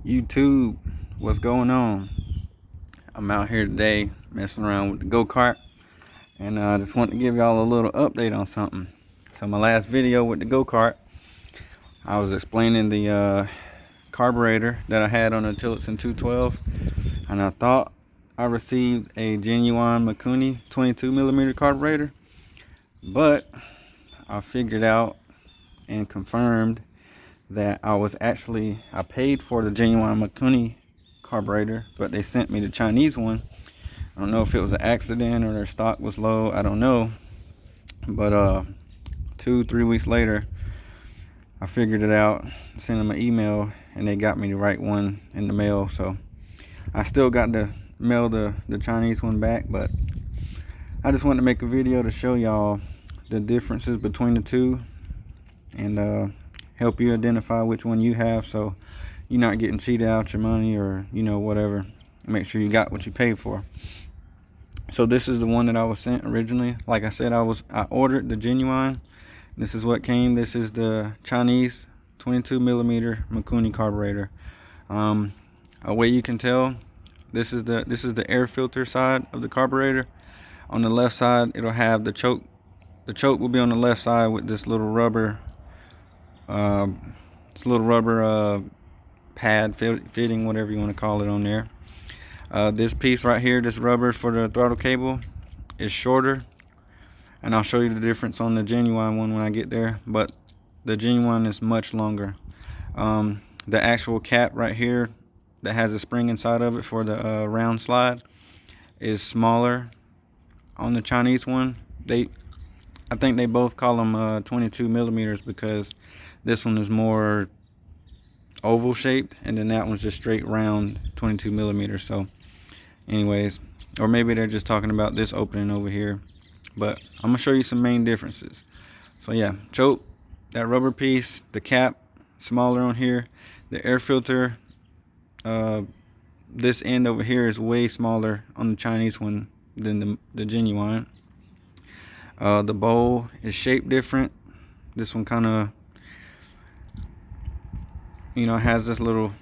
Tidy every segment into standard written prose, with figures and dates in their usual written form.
YouTube, what's going on? I'm out here today messing around with the go-kart, and I just want to give y'all a little update on something. So my last video with the go-kart, I was explaining the carburetor that I had on the Tillotson 212, and I thought I received a genuine Mikuni 22mm carburetor, but I figured out and confirmed that I paid for the genuine Mikuni carburetor, but they sent me the Chinese one. I don't know if it was an accident or their stock was low, I don't know. But 2-3 weeks later, I figured it out, sent them an email, and they got me the right one in the mail. So I still got to mail the Chinese one back, but I just wanted to make a video to show y'all the differences between the two, and help you identify which one you have, so you're not getting cheated out your money, or whatever. Make sure you got what you paid for. So this is the one that I was sent originally. Like I said, I ordered the genuine. This is what came. This is the Chinese 22mm Mikuni carburetor. A way you can tell, this is the air filter side of the carburetor. On the left side, it'll have the choke. The choke will be on the left side with this little rubber pad fitting, whatever you want to call it, on there. This piece right here, this rubber for the throttle cable, is shorter, and I'll show you the difference on the genuine one when I get there, but the genuine is much longer. The actual cap right here that has a spring inside of it for the round slide is smaller on the Chinese one. I think they both call them 22mm because this one is more oval shaped, and then that one's just straight round 22mm. So anyways, or maybe they're just talking about this opening over here, but I'm gonna show you some main differences. So yeah, choke, that rubber piece, the cap smaller on here, the air filter, this end over here is way smaller on the Chinese one than the genuine. The bowl is shaped different. This one kind of, has this little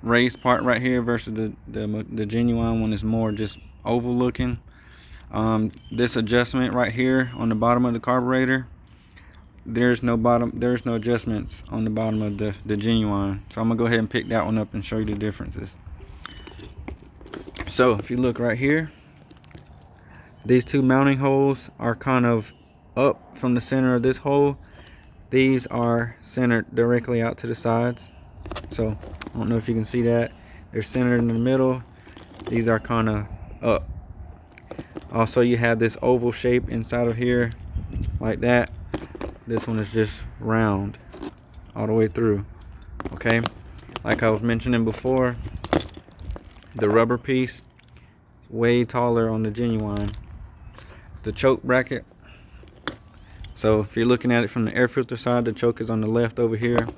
raised part right here, versus the genuine one is more just oval looking. This adjustment right here on the bottom of the carburetor, there's no adjustments on the bottom of the genuine. So I'm gonna go ahead and pick that one up and show you the differences. So if you look right here, these two mounting holes are kind of up from the center of this hole. These are centered directly out to the sides. So I don't know if you can see that. They're centered in the middle. These are kind of up. Also, you have this oval shape inside of here, like that. This one is just round all the way through. Okay, like I was mentioning before, the rubber piece is way taller on the genuine. The choke bracket, so if you're looking at it from the air filter side, the choke is on the left over here.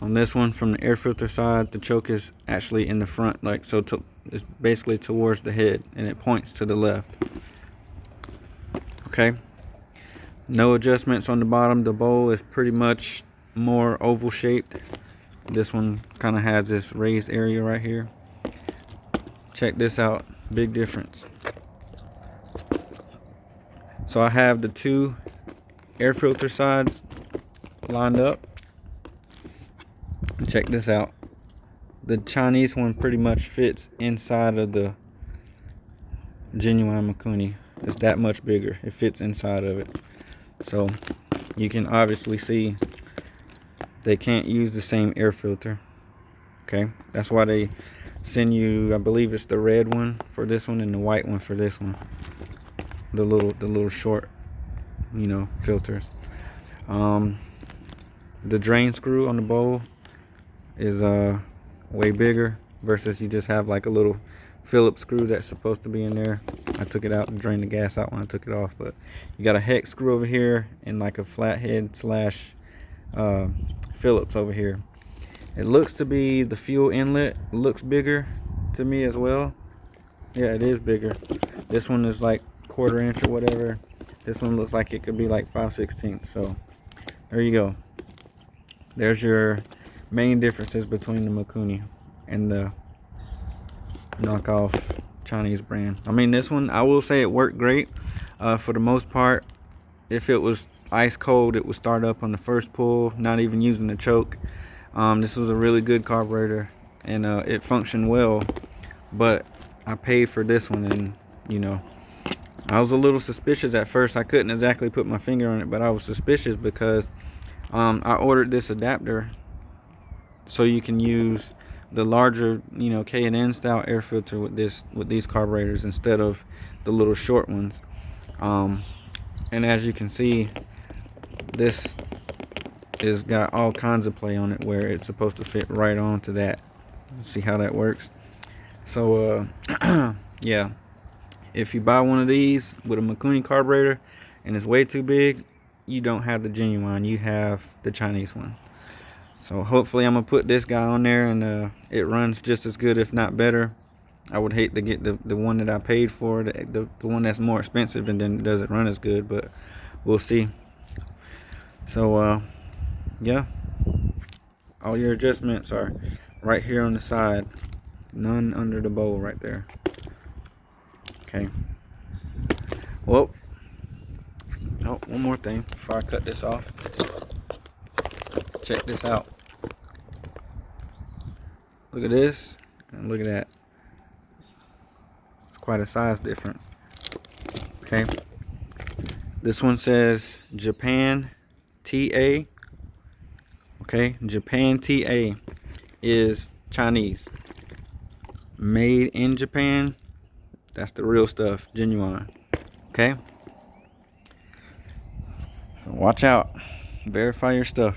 On this one, from the air filter side, the choke is actually in the front, like so. It's basically towards the head, and it points to the left. Okay, no adjustments on the bottom. The bowl is pretty much more oval shaped. This one kind of has this raised area right here. Check this out, big difference. So I have the two air filter sides lined up. Check this out. The Chinese one pretty much fits inside of the genuine Mikuni. It's that much bigger. It fits inside of it. So you can obviously see they can't use the same air filter. Okay, that's why they send you, I believe it's the red one for this one and the white one for this one. The little short, filters. The drain screw on the bowl is way bigger, versus you just have like a little Phillips screw that's supposed to be in there. I took it out and drained the gas out when I took it off, but you got a hex screw over here and like a flathead slash Phillips over here. It looks to be the fuel inlet. It looks bigger to me as well. Yeah, it is bigger. This one is like 1/4 inch or whatever. This one looks like it could be like 5/16. So there you go. There's your main differences between the Mikuni. and the knockoff Chinese brand. I mean, this one, I will say it worked great for the most part. If it was ice cold, it would start up on the first pull, not even using the choke. This was a really good carburetor, and it functioned well, but I paid for this one, and you know, I was a little suspicious at first. I couldn't exactly put my finger on it, but I was suspicious because I ordered this adapter so you can use the larger, you know, K&N style air filter with these carburetors instead of the little short ones. And as you can see, this is got all kinds of play on it where it's supposed to fit right onto that. See how that works? So yeah, if you buy one of these with a Mikuni carburetor and it's way too big, you don't have the genuine, you have the Chinese one. So hopefully I'm gonna put this guy on there, and it runs just as good, if not better. I would hate to get the one that I paid for, the one that's more expensive, and then it doesn't run as good, but we'll see. So yeah, all your adjustments are right here on the side, none under the bowl right there. Okay, well, oh, one more thing before I cut this off. Check this out. Look at this and look at that. It's quite a size difference. Okay, this one says Japan TA. Okay, Japan TA is Chinese, made in Japan. That's the real stuff, genuine. Okay, so watch out, verify your stuff.